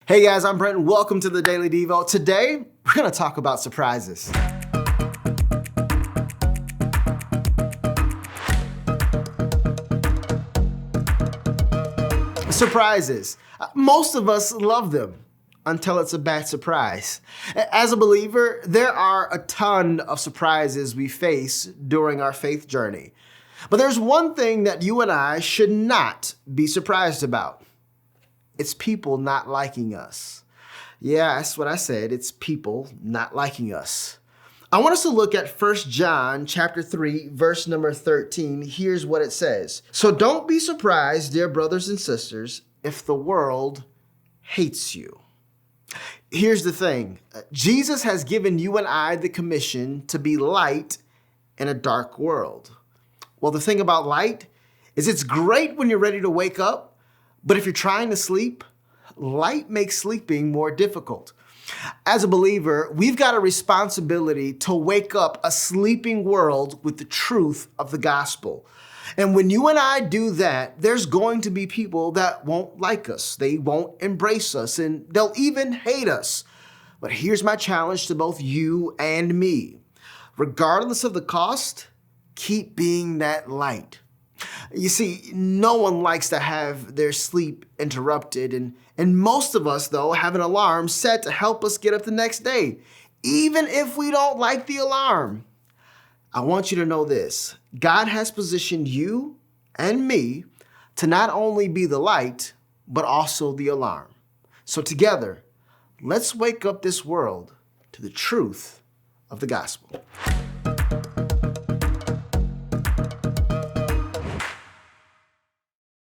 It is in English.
Hey guys, I'm Brent and welcome to the Daily Devo. Today, we're gonna talk about surprises. Surprises. Most of us love them until it's a bad surprise. As a believer, there are a ton of surprises we face during our faith journey. But there's one thing that you and I should not be surprised about. It's people not liking us. Yeah, that's what I said. It's people not liking us. I want us to look at 1 John chapter 3, verse number 13. Here's what it says. So don't be surprised, dear brothers and sisters, if the world hates you. Here's the thing. Jesus has given you and I the commission to be light in a dark world. Well, the thing about light is it's great when you're ready to wake up, but if you're trying to sleep, light makes sleeping more difficult. As a believer, we've got a responsibility to wake up a sleeping world with the truth of the gospel. And when you and I do that, there's going to be people that won't like us. They won't embrace us, and they'll even hate us. But here's my challenge to both you and me. Regardless of the cost, keep being that light. You see, no one likes to have their sleep interrupted, and most of us, though, have an alarm set to help us get up the next day, even if we don't like the alarm. I want you to know this. God has positioned you and me to not only be the light, but also the alarm. So together, let's wake up this world to the truth of the gospel.